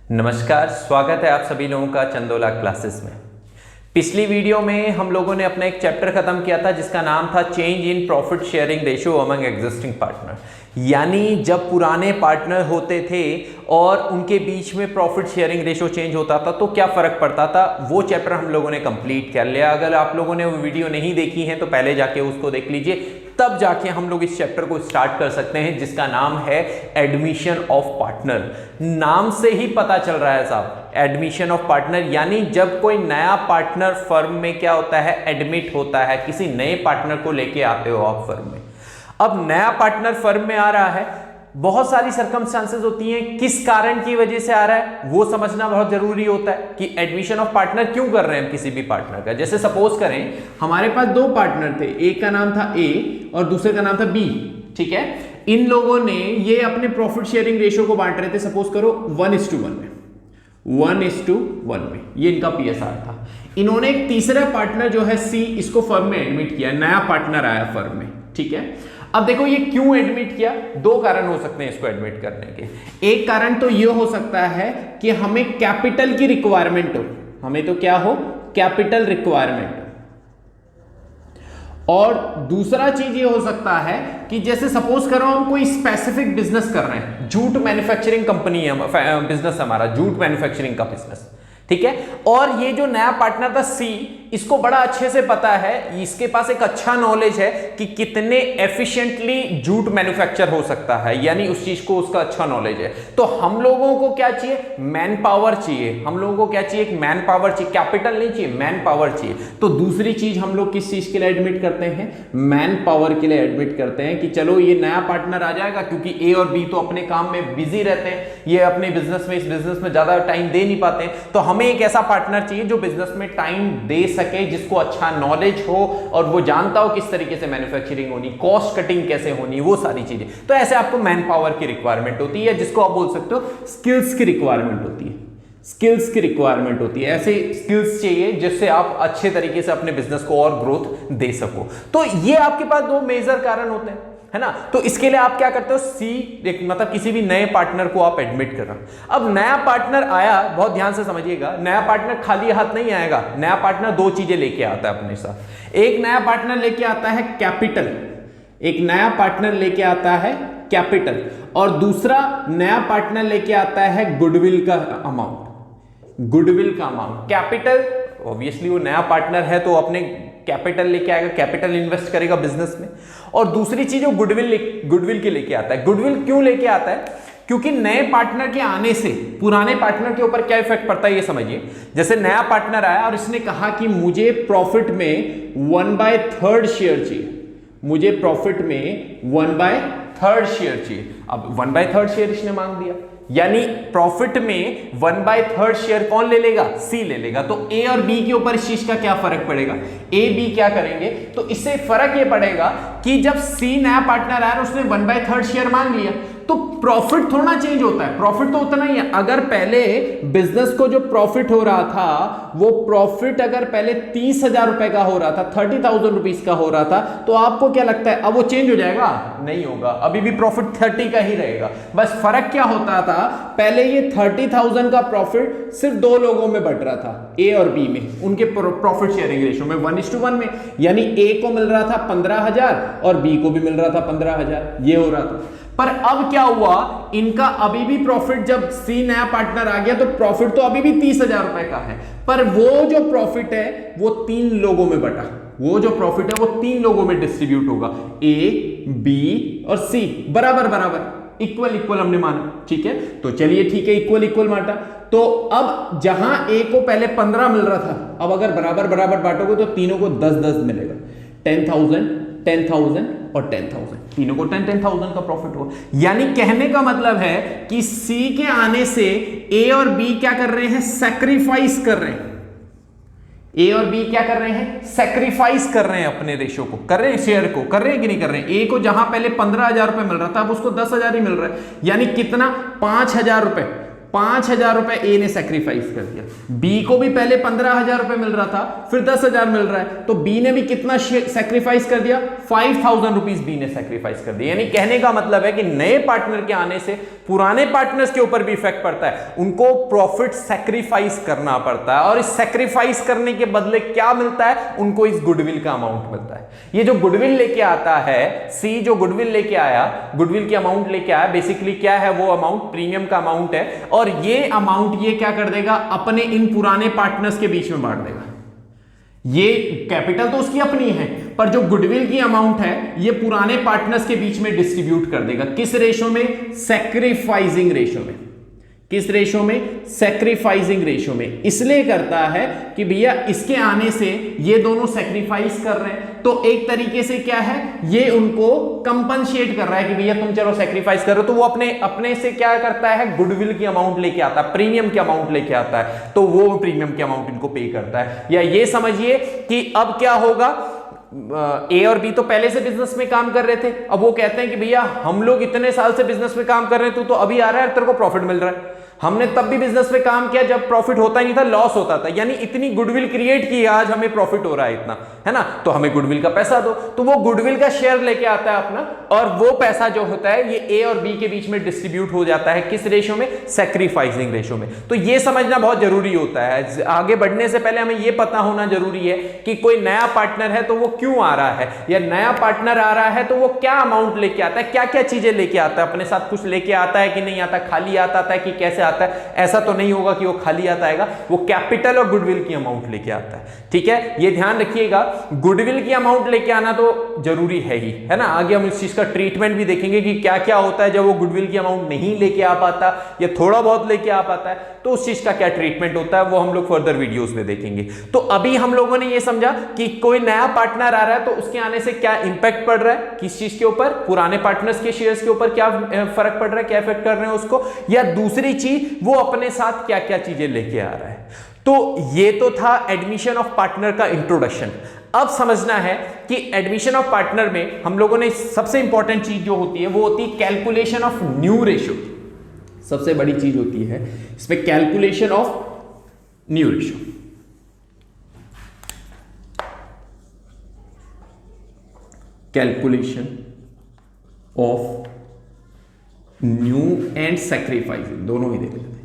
नमस्कार, स्वागत है आप सभी लोगों का चंदोला क्लासेस में। पिछली वीडियो में हम लोगों ने अपना एक चैप्टर खत्म किया था जिसका नाम था change in profit sharing ratio among existing partner. यानी जब पुराने पार्टनर होते थे और उनके बीच में प्रॉफिट शेयरिंग रेशियो चेंज होता था तो क्या फर्क पड़ता था, वो चैप्टर हम लोगों ने कंप्लीट कर लिया। अगर आप लोगों ने वो वीडियो नहीं देखी है तो पहले जाके उसको देख लीजिए, तब जाके हम लोग इस चैप्टर को स्टार्ट कर सकते हैं जिसका नाम है एडमिशन ऑफ पार्टनर। नाम से ही पता चल रहा है साहब, एडमिशन ऑफ पार्टनर, यानी जब कोई नया पार्टनर फर्म में क्या होता है, एडमिट होता है, किसी नए पार्टनर को लेके आते हो आप फर्म में। अब नया पार्टनर फर्म में आ रहा है, बहुत सारी सर्कमस्टांसेस होती हैं, किस कारण की वजह से आ रहा है वो समझना बहुत जरूरी होता है कि एडमिशन ऑफ पार्टनर क्यों कर रहे हैं हम किसी भी पार्टनर का। जैसे सपोज करें हमारे पास दो पार्टनर थे, एक का नाम था ए और दूसरे का नाम था बी, ठीक है। इन लोगों ने ये अपने प्रॉफिट शेयरिंग रेशियो को बांट रहे थे, सपोज करो 1:1 में, 1:1 में, ये इनका पीएसआर था। इन्होंने एक तीसरा पार्टनर जो है सी, इसको फर्म में एडमिट किया, नया पार्टनर आया फर्म में, ठीक है। अब देखो ये क्यों एडमिट किया, दो कारण हो सकते हैं इसको एडमिट करने के। एक कारण तो ये हो सकता है कि हमें कैपिटल की रिक्वायरमेंट हो, हमें तो क्या हो, कैपिटल रिक्वायरमेंट हो। और दूसरा चीज ये हो सकता है कि जैसे सपोज करो हम कोई स्पेसिफिक बिजनेस कर रहे हैं, जूट मैन्युफैक्चरिंग कंपनी है बिजनेस हमारा, जूट मैन्युफैक्चरिंग का बिजनेस, ठीक है। और ये जो नया पार्टनर था सी, इसको बड़ा अच्छे से पता है, इसके पास एक अच्छा नॉलेज है कि कितने एफिशिएंटली जूट मैन्युफैक्चर हो सकता है, यानी उस चीज को उसका अच्छा नॉलेज है। तो हम लोगों को क्या चाहिए, मैन पावर चाहिए। हम लोगों को क्या चाहिए, एक मैन पावर चाहिए, कैपिटल नहीं चाहिए, मैन पावर चाहिए। तो दूसरी चीज हम लोग किस चीज के लिए एडमिट करते हैं, मैन पावर के लिए एडमिट करते हैं कि चलो ये नया पार्टनर आ जाएगा, क्योंकि ए और बी तो अपने काम में बिजी रहते हैं, ये अपने बिजनेस में, इस बिजनेस में ज्यादा टाइम दे नहीं पाते हैं। तो हमें एक ऐसा पार्टनर चाहिए जो बिजनेस में टाइम दे सके, जिसको अच्छा नॉलेज हो और वो जानता हो किस तरीके से मैन्युफैक्चरिंग होनी, कॉस्ट कटिंग कैसे होनी, वो सारी चीजें। तो ऐसे आपको मैन पावर की रिक्वायरमेंट होती है, जिसको आप बोल सकते हो स्किल्स की रिक्वायरमेंट होती है, स्किल्स की रिक्वायरमेंट होती है। ऐसे स्किल्स चाहिए जिससे आप अच्छे तरीके से अपने बिजनेस को और ग्रोथ दे सको। तो ये आपके पास दो मेजर कारण होते हैं, है ना। तो इसके लिए आप क्या करते हो, सी मतलब किसी भी नए पार्टनर को आप एडमिट कर रहे हो। अब नया पार्टनर आया, बहुत ध्यान से समझिएगा, नया पार्टनर खाली हाथ नहीं आएगा। नया पार्टनर दो चीजें लेके आता है अपने साथ। एक नया पार्टनर लेके आता है कैपिटल, एक नया पार्टनर लेके आता है कैपिटल, और दूसरा नया पार्टनर लेके आता है गुडविल का अमाउंट, गुडविल का अमाउंट। कैपिटल ऑब्वियसली वो नया पार्टनर है तो अपने कैपिटल लेके आएगा, कैपिटल इन्वेस्ट करेगा बिजनेस में। और दूसरी चीज वो गुडविल के लेके आता है। गुडविल क्यों लेके आता है, क्योंकि नए पार्टनर के आने से पुराने पार्टनर के ऊपर क्या इफेक्ट पड़ता है ये समझिए। जैसे नया पार्टनर आया और इसने कहा कि मुझे प्रॉफिट में 1/3 शेयर चाहिए, मुझे प्रॉफिट में 1/3 शेयर चाहिए। अब 1/3 शेयर इसने मांग दिया, यानी प्रॉफिट में 1/3 शेयर कौन ले लेगा, सी ले लेगा। तो ए और बी के ऊपर इस चीज का क्या फर्क पड़ेगा, ए बी क्या करेंगे, तो इससे फर्क ये पड़ेगा कि जब सी नया पार्टनर आया उसने 1/3 शेयर मांग लिया तो प्रॉफिट थोड़ा चेंज होता है, प्रॉफिट तो उतना ही है। अगर पहले बिजनेस को जो प्रॉफिट हो रहा था, वो प्रॉफिट अगर पहले 30,000 रुपए का हो रहा था, 30,000 रुपीज का हो रहा था, तो आपको क्या लगता है अब वो चेंज हो जाएगा, नहीं होगा, अभी भी प्रॉफिट 30 का ही रहेगा। बस फर्क क्या होता था, पहले ये 30,000 का प्रॉफिट सिर्फ दो लोगों में बट रहा था, ए और बी में, उनके प्रॉफिट शेयरिंग रेशियो में 1:1 में, यानी ए को मिल रहा था 15,000 और बी को भी मिल रहा था 15,000, ये हो रहा था। पर अब क्या हुआ, इनका अभी भी प्रॉफिट, जब सी नया पार्टनर आ गया तो प्रॉफिट तो अभी भी 30,000 रुपए का है, पर वो जो प्रॉफिट है वो 3 लोगों में बटा, वो जो प्रॉफिट है वो 3 लोगों में डिस्ट्रीब्यूट होगा, ए बी और सी, बराबर बराबर, इक्वल इक्वल हमने माना, ठीक है। तो चलिए ठीक है, इक्वल इक्वल बांटा। तो अब जहां ए को पहले 15 मिल रहा था, अब अगर बराबर बराबर बांटोगे तो तीनों को 10-10 मिलेगा, 10,000 10,000 और 10,000, तीनों को 10,000 का प्रॉफिट हो। यानी कहने का मतलब है कि सी के आने से ए और बी क्या कर रहे हैं, सैक्रिफाइस कर रहे हैं। ए और बी क्या कर रहे हैं, सैक्रिफाइस कर रहे हैं, अपने रेशियो को कर रहे हैं, शेयर को कर रहे हैं कि नहीं कर रहे हैं। ए को जहां पहले 15,000 रुपए मिल रहा था अब उसको 10,000 ही मिल रहा है, यानी कितना, 5,000 रुपए, 5,000 रुपए ए ने सेक्रीफाइस कर दिया, बी को भी पहले 15,000 रुपए मिल रहा था, फिर 10,000 मिल रहा है, तो बी ने भी कितना सेक्रीफाइस कर दिया, 5,000 रुपीज बी ने सेक्रीफाइस कर दिया। यानी कहने का मतलब है कि नए पार्टनर के आने से पुराने पार्टनर्स के ऊपर भी इफेक्ट पड़ता है, उनको प्रॉफिट सेक्रीफाइस करना पड़ता है, और इस सेक्रीफाइस करने के बदले क्या मिलता है, उनको इस गुडविल का अमाउंट मिलता है। ये जो गुडविल लेके आता है, सी जो गुडविल लेके आया, गुडविल की अमाउंट लेके आया, बेसिकली क्या है वो अमाउंट, प्रीमियम का अमाउंट है, और ये अमाउंट ये क्या कर देगा, अपने इन पुराने पार्टनर्स के बीच में बांट देगा। ये कैपिटल तो उसकी अपनी है, पर जो गुडविल की अमाउंट है ये पुराने पार्टनर्स के बीच में डिस्ट्रीब्यूट कर देगा। किस रेशो में, सेक्रीफाइसिंग रेशो में। किस रेशो में, सेक्रीफाइसिंग रेशो में। इसलिए करता है कि भैया इसके आने से ये दोनों सेक्रीफाइस कर रहे हैं, तो एक तरीके से क्या है, ये उनको कंपनसेट कर रहा है कि भैया तुम चलो सेक्रीफाइस कर रहे हो, तो वो अपने से क्या करता है, गुडविल की अमाउंट लेके आता है, प्रीमियम की अमाउंट लेके आता है, तो वो प्रीमियम की अमाउंट इनको पे करता है। या ये समझिए कि अब क्या होगा, ए और बी तो पहले से बिजनेस में काम कर रहे थे, अब वो कहते हैं कि भैया हम लोग इतने साल से बिजनेस में काम कर रहे हैं, तू तो अभी आ रहा है, तेरे को प्रॉफिट मिल रहा है, हमने तब भी बिजनेस में काम किया जब प्रॉफिट होता ही नहीं था, लॉस होता था, यानी इतनी गुडविल क्रिएट की, आज हमें प्रॉफिट हो रहा है इतना, है ना, तो हमें गुडविल का पैसा दो। तो वो गुडविल का शेयर लेके आता है अपना, और वो पैसा जो होता है ये ए और बी के बीच में डिस्ट्रीब्यूट हो जाता है। किस रेशो में, सेक्रीफाइसिंग रेशो में। तो ये समझना बहुत जरूरी होता है, आगे बढ़ने से पहले हमें ये पता होना जरूरी है कि कोई नया पार्टनर है तो वो क्यों आ रहा है, या नया पार्टनर आ रहा है तो वो क्या अमाउंट लेके आता है, क्या क्या चीजें लेके आता है, अपने साथ कुछ लेके आता है कि नहीं आता, खाली आता है कि कैसे आता है। ऐसा तो नहीं होगा कि वो खाली आता है, वो कैपिटल और गुडविल की अमाउंट लेके आता है। ठीक है, ये ध्यान रखिएगा, गुडविल की अमाउंट लेके आना तो जरूरी है ही, है ना। आगे हम इस चीज का ट्रीटमेंट भी देखेंगे कि क्या क्या होता है जब वो गुडविल की अमाउंट नहीं लेके आ पाता या थोड़ा बहुत लेके आ पाता है, तो उस चीज का क्या ट्रीटमेंट होता है वो हम लोग फर्दर वीडियोस में देखेंगे। तो अभी हम लोगों ने ये समझा कि कोई नया पार्टनर आ रहा है तो उसके आने से क्या इंपैक्ट पड़ रहा है, किस चीज के ऊपर, पुराने पार्टनर्स के शेयर्स के ऊपर क्या फर्क पड़ रहा है, क्या इफेक्ट कर रहे हैं उसको, या दूसरी चीज वो अपने साथ क्या क्या चीजें लेके आ रहा है। तो ये तो था एडमिशन ऑफ पार्टनर का इंट्रोडक्शन। अब समझना है कि एडमिशन ऑफ पार्टनर में हम लोगों ने सबसे इंपॉर्टेंट चीज जो होती है वो होती है कैलकुलेशन ऑफ न्यू रेशो। सबसे बड़ी चीज होती है इसमें calculation of new ratio. Calculation of new and sacrificing, दोनों ही देख लेते हैं।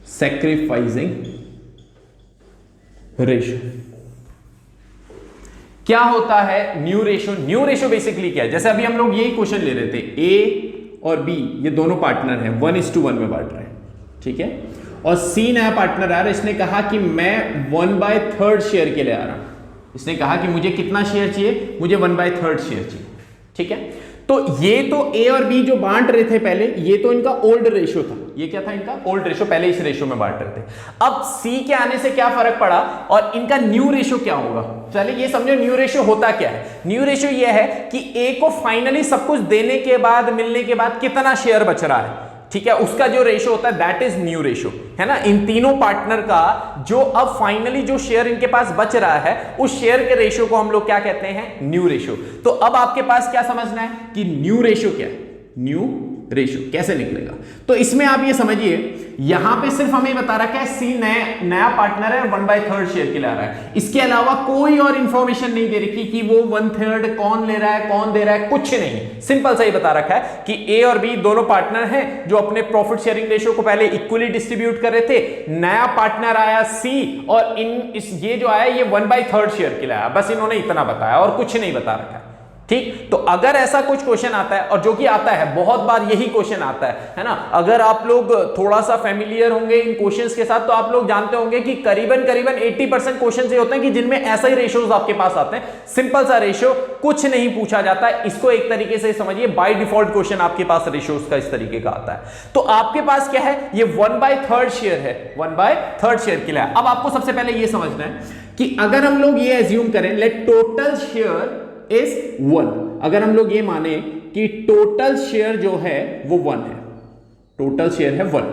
सैक्रिफाइसिंग रेशो क्या होता है, new ratio. New ratio basically क्या है, जैसे अभी हम लोग यही क्वेश्चन ले रहे थे, ए और बी ये दोनों पार्टनर हैं, 1:1 में बांट रहे हैं, ठीक है, और सी नया पार्टनर आ रहा है, इसने कहा कि मैं 1/3 शेयर के लिए आ रहा हूं। इसने कहा कि मुझे कितना शेयर चाहिए, मुझे 1/3 शेयर चाहिए, ठीक है। तो ये तो ए और बी जो बांट रहे थे पहले, ये तो इनका ओल्ड रेशो था, ये क्या था इनका ओल्ड रेशो, पहले इस रेशो में बांट रहे थे। अब सी के आने से क्या फर्क पड़ा और इनका न्यू रेशो क्या होगा, चलिए ये समझो न्यू रेशो होता क्या है। न्यू रेशो ये है कि ए को फाइनली सब कुछ देने के बाद, मिलने के बाद कितना शेयर बच रहा है, ठीक है, उसका जो रेशो होता है दैट इज न्यू रेशो, है ना। इन तीनों पार्टनर का जो अब फाइनली जो शेयर इनके पास बच रहा है उस शेयर के रेशो को हम लोग क्या कहते हैं, न्यू रेशो। तो अब आपके पास क्या समझना है कि न्यू रेशो क्या है, न्यू रेशो कैसे निकलेगा। तो इसमें आप ये समझिए, यहां पे सिर्फ हमें बता रखा है सी नया पार्टनर है, 1/3 शेयर के ले आ रहा है, इसके अलावा कोई और इंफॉर्मेशन नहीं दे रखी कि वो 1/3 कौन ले रहा है, कौन दे रहा है, कुछ नहीं, सिंपल सा ही बता रखा है कि ए और बी दोनों पार्टनर हैं जो अपने प्रॉफिट शेयरिंग रेशो को पहले इक्वली डिस्ट्रीब्यूट कर रहे थे। नया पार्टनर आया सी और ये जो आया ये 1/3 शेयर के लिए आया, बस इन्होंने इतना बताया और कुछ नहीं बता रखा है, ठीक। तो अगर ऐसा कुछ क्वेश्चन आता है, और जो कि आता है बहुत बार यही क्वेश्चन आता है ना, अगर आप लोग थोड़ा सा फेमिलियर होंगे इन क्वेश्चंस के साथ तो आप लोग जानते होंगे कि करीबन 80% क्वेश्चंस ये होते हैं कि जिनमें ऐसा ही रेशियोज आपके पास आते हैं, सिंपल सा रेशियो, कुछ नहीं पूछा जाता। इसको एक तरीके से समझिए बाय डिफॉल्ट क्वेश्चन आपके पास रेशियोज का इस तरीके का आता है। तो आपके पास क्या है, ये 1/3 शेयर है, 1/3 शेयर के लिए। अब आपको सबसे पहले ये समझना है कि अगर हम लोग ये एज्यूम करें, लेट टोटल शेयर इज 1, अगर हम लोग ये माने कि टोटल शेयर जो है वो 1 है, टोटल शेयर है 1,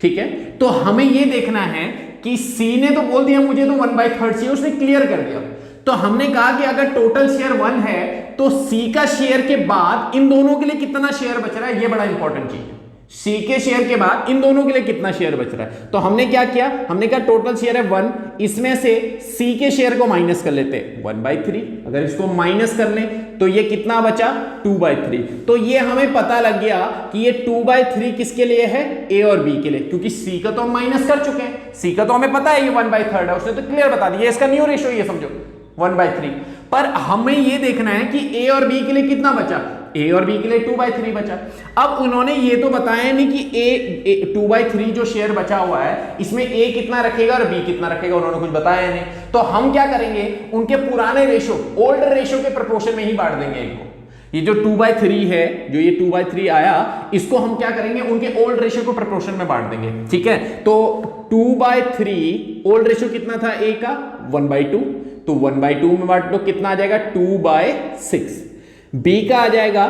ठीक है, तो हमें ये देखना है कि सी ने तो बोल दिया मुझे तो 1/3 चाहिए, उसने क्लियर कर दिया। तो हमने कहा कि अगर टोटल शेयर 1 है तो सी का शेयर के बाद इन दोनों के लिए कितना शेयर बच रहा है, ये बड़ा इंपॉर्टेंट चीज है, सी के शेयर के बाद इन दोनों के लिए कितना शेयर बच रहा है। तो हमने क्या किया, हमने कहा टोटल शेयर है 1, इसमें से सी के शेयर को माइनस कर लेते हैं 1/3। अगर इसको माइनस कर लें तो ये कितना बचा 2/3। तो ये हमें पता लग गया कि ये 2/3 किसके लिए है, ए और बी के लिए, क्योंकि सी का तो हम माइनस कर चुके हैं, सी का तो हमें पता है ये 1/3 है, उसने तो क्लियर बता दिया, इसका न्यू रेशियो ये समझो 1/3। पर हमें ये देखना है कि ए और बी के लिए कितना बचा, ए और बी के लिए 2/3 बचा। अब उन्होंने ये तो बताया नहीं कि ए 2/3 जो शेयर बचा हुआ है इसमें ए कितना रखेगा और बी कितना रखेगा, उन्होंने कुछ बताया नहीं। तो हम क्या करेंगे, उनके पुराने रेशो, ओल्ड रेशो के प्रोपोर्शन में ही बांट देंगे इनको। ये जो 2/3 है, जो ये 2/3 आया, इसको हम क्या करेंगे, उनके ओल्ड रेशो को प्रोपोर्शन में बांट देंगे। ठीक है, तो 2/3 ओल्ड रेशो कितना था ए का 1/2, तो 1/2 में बांट लो, कितना आ जाएगा 2/6। बी का आ जाएगा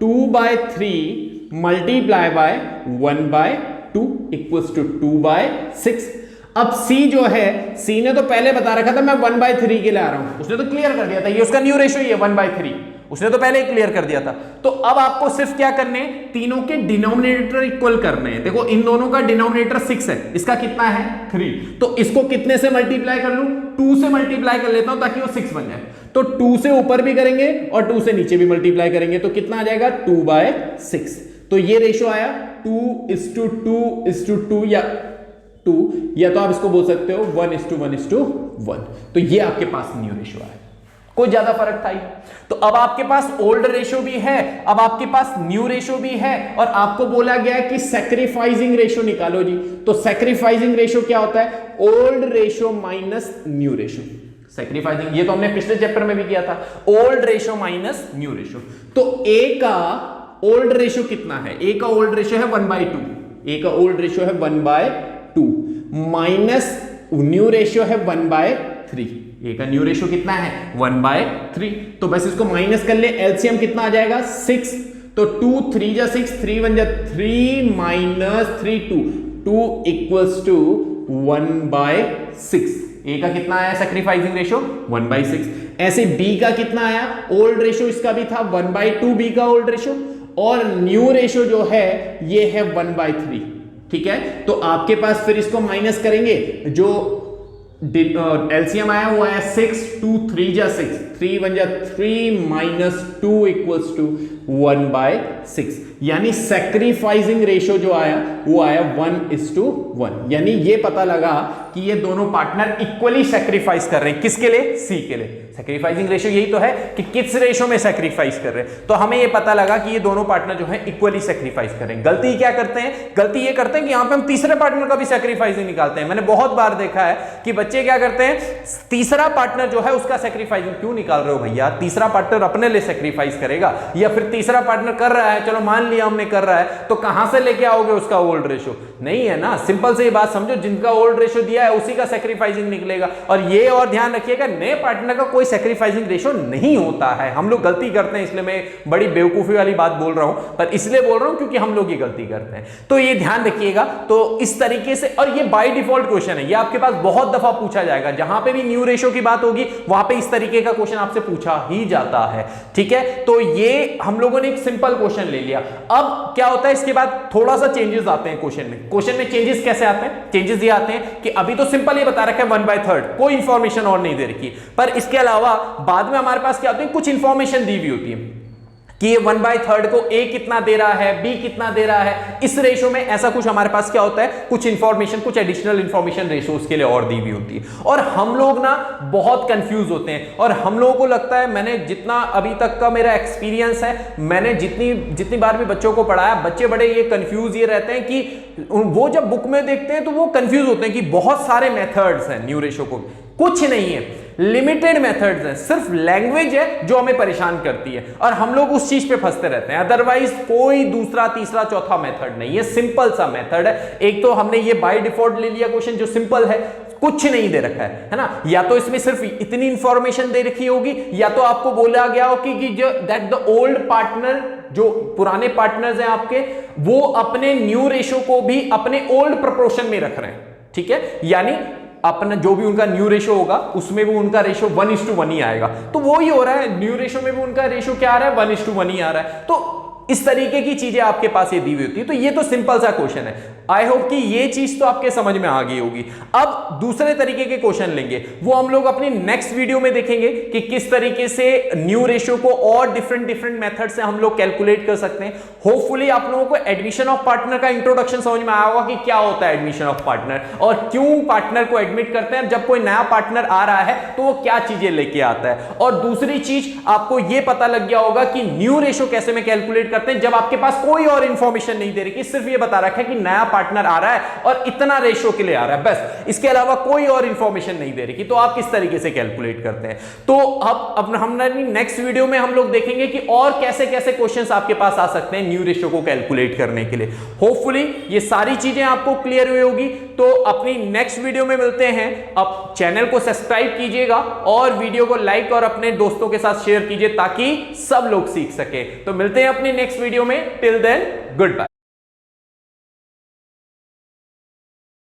2/3 मल्टीप्लाई बाय 1/2 इक्वल्स टू 2/6। अब सी जो है, सी ने तो पहले बता रखा था मैं 1/3 के लिए आ रहा हूं, उसने तो क्लियर कर दिया था, ये उसका न्यू रेशियो ही है 1/3, उसने तो पहले ही क्लियर कर दिया था। तो अब आपको सिर्फ क्या करने, तीनों के डिनोमिनेटर इक्वल करने हैं। देखो इन दोनों का डिनोमिनेटर 6 है, इसका कितना है 3, तो इसको कितने से मल्टीप्लाई कर लूं, 2 से मल्टीप्लाई कर लेता हूं ताकि वो 6 बन जाए। तो 2 से ऊपर भी करेंगे और 2 से नीचे भी मल्टीप्लाई करेंगे, तो कितना आ जाएगा 2/6। तो ये रेशियो आया 2:2:2 या 2, या तो आप इसको बोल सकते हो 1:1:1। तो ये आपके पास न्यू रेशियो आया, कोई ज्यादा फर्क था ही। तो अब आपके पास ओल्ड रेशियो भी है, अब आपके पास न्यू रेशियो भी है, और आपको बोला गया है कि सैक्रिफाइसिंग रेशियो निकालो जी। तो सैक्रिफाइसिंग रेशियो क्या होता है, old ratio minus new ratio. Sacrificing, ये तो हमने पिछले चैप्टर में भी किया था, old ratio minus new ratio. तो ए का ओल्ड रेशियो कितना है, ए का ओल्ड रेशियो है 1/2, ए का ओल्ड रेशियो है 1/2 माइनस न्यू रेशियो है 1/3। ए का न्यू रेशियो कितना है 1/3, तो बस इसको माइनस कर ले, एलसीएम कितना आ जाएगा 6, तो 2 3 जा 6, 3 1 जा 3 माइनस 3 2 इक्वल्स टू 1/6। ए का कितना आया सैक्रिफाइसिंग रेशियो 1/6। ऐसे बी का कितना आया, ओल्ड रेशियो इसका भी था 1/2 बी का ओल्ड रेशियो, और न्यू रेशियो जो है ये है 1/3। ठीक है, तो आपके पास फिर इसको माइनस करेंगे, जो एलसीएम आया हुआ है 6, 2 3 जा 6, 3 1 जा 3 माइनस 2 इक्वल्स टू 1/6। यानी सैक्रिफाइसिंग रेशियो जो आया वो आया 1:1। यानी ये पता लगा कि ये दोनों पार्टनर इक्वली सैक्रिफाइस कर रहे हैं, किसके लिए, सी के लिए। सैक्रिफाइसिंग रेशियो यही तो है कि किस रेशियो में सैक्रिफाइस कर रहे हैं। तो हमें ये पता लगा कि ये दोनों पार्टनर जो है इक्वली सैक्रिफाइस कर रहे हैं। गलती क्या करते हैं, गलती ये करते हैं कि यहां पे हम तीसरे पार्टनर का भी सैक्रिफाइसिंग निकालते हैं। मैंने बहुत बार देखा है कि बच्चे क्या करते हैं, तीसरा पार्टनर जो है उसका सैक्रिफाइसिंग क्यों निकाल रहे हो भैया, तीसरा पार्टनर अपने लिए सैक्रिफाइस करेगा, या फिर तीसरा पार्टनर कर रहा है, चलो मान लिया हमने कर रहा है, तो कहां से लेके आओगे उसका ओल्ड रेशियो, नहीं है ना। सिंपल से ये बात समझो, जिनका ओल्ड रेशियो दिया है उसी का सैक्रिफाइसिंग निकलेगा। और ये और ध्यान रखिएगा, नए पार्टनर का कोई सैक्रिफाइसिंग रेशियो नहीं होता है। हम लोग गलती करते हैं, इसलिए मैं बड़ी बेवकूफी वाली बात बोल रहा हूं, पर इसलिए बोल रहा हूं क्योंकि हम लोग ये गलती करते हैं। तो ये ध्यान रखिएगा। तो इस तरीके से, और ये बाय डिफॉल्ट क्वेश्चन है, ये आपके पास बहुत दफा पूछा जाएगा, जहां पे भी न्यू रेशियो की बात होगी वहां पे इस तरीके का क्वेश्चन आपसे पूछा ही जाता है। ठीक है, तो ये हम लोगों ने एक सिंपल क्वेश्चन ले लिया। अब क्या होता है, इसके बाद थोड़ा सा चेंजेस आते हैं क्वेश्चन में। क्वेश्चन में चेंजेस कैसे आते हैं, चेंजेस ये आते हैं कि अभी तो सिंपल ये बता रखा है 1/3, कोई इंफॉर्मेशन और नहीं दे रखी, पर इसके अलावा बाद में हमारे पास क्या होती है, कुछ इंफॉर्मेशन दी हुई होती है कि ये 1/3 को ए कितना दे रहा है, बी कितना दे रहा है, इस रेशो में ऐसा कुछ हमारे पास क्या होता है, कुछ इंफॉर्मेशन, कुछ एडिशनल इंफॉर्मेशन रेशोस के लिए और दी हुई होती है। और हम लोग ना बहुत कंफ्यूज होते हैं, और हम लोगों को लगता है, मैंने जितना अभी तक का मेरा एक्सपीरियंस है, मैंने जितनी बार भी बच्चों को पढ़ाया, बच्चे बड़े ये कंफ्यूज ये रहते हैं कि वो जब बुक में देखते हैं तो वो कंफ्यूज होते हैं कि बहुत सारे मेथड्स हैं न्यू रेशो को। कुछ नहीं है, लिमिटेड मेथड्स हैं, सिर्फ लैंग्वेज है जो हमें परेशान करती है, और हम लोग उस चीज पे फंसते रहते हैं। अदरवाइज कोई दूसरा तीसरा चौथा मेथड नहीं है, सिंपल सा मेथड है। एक तो हमने ये बाय डिफॉल्ट ले लिया क्वेश्चन जो सिंपल है, कुछ नहीं दे रखा है ना, या तो इसमें सिर्फ इतनी इंफॉर्मेशन दे रखी होगी, या तो आपको बोला गया हो कि जो दैट द ओल्ड पार्टनर, जो पुराने पार्टनर्स हैं आपके, वो अपने न्यू रेशो को भी अपने ओल्ड प्रोपोर्शन में रख रहे हैं। ठीक है, यानी अपना जो भी उनका न्यू रेशो होगा उसमें भी उनका रेशो 1:1 ही आएगा। तो वो ही हो रहा है, न्यू रेशो में भी उनका रेशो क्या आ रहा है, 1:1 ही आ रहा है। तो इस तरीके की चीजें आपके पास ये दी हुई होती है। तो ये तो सिंपल सा क्वेश्चन है। आई होप कि ये चीज तो आपके समझ में आ गई होगी। अब दूसरे तरीके के क्वेश्चन लेंगे, वो हम लोग अपनी नेक्स्ट वीडियो में देखेंगे कि किस तरीके से न्यू रेशियो को और डिफरेंट मेथड से हम लोग कैलकुलेट कर सकते हैं। होपफुली आप लोगों को एडमिशन ऑफ पार्टनर का इंट्रोडक्शन समझ में आया होगा कि क्या होता है एडमिशन ऑफ पार्टनर और क्यों पार्टनर को एडमिट करते हैं। जब कोई नया पार्टनर आ रहा है तो वो क्या चीजें लेके आता है। और दूसरी चीज आपको यह पता लग गया होगा कि न्यू रेशियो कैसे में कैलकुलेट करते हैं जब आपके पास कोई और इंफॉर्मेशन नहीं दे रही, कि सिर्फ ये बता रखा है कि नया पार्टनर आ रहा है और इतना रेशियो के लिए आ रहा है, बस इसके अलावा कोई और इंफॉर्मेशन नहीं दे रही कि तो आप किस तरीके से कैलकुलेट करते हैं। तो अब हम नेक्स्ट वीडियो में हम लोग देखेंगे कि और कैसे कैसे क्वेश्चंस आपके पास आ सकते हैं न्यू रेशियो को कैलकुलेट करने के लिए। होपफुली ये सारी चीजें आपको क्लियर हुई होगी। तो अपनी नेक्स्ट वीडियो में मिलते हैं। अब चैनल को सब्सक्राइब कीजिएगा और वीडियो को लाइक और अपने दोस्तों के साथ शेयर कीजिए ताकि सब लोग सीख सके। तो मिलते हैं अपनी नेक्स्ट वीडियो में। Till then good bye.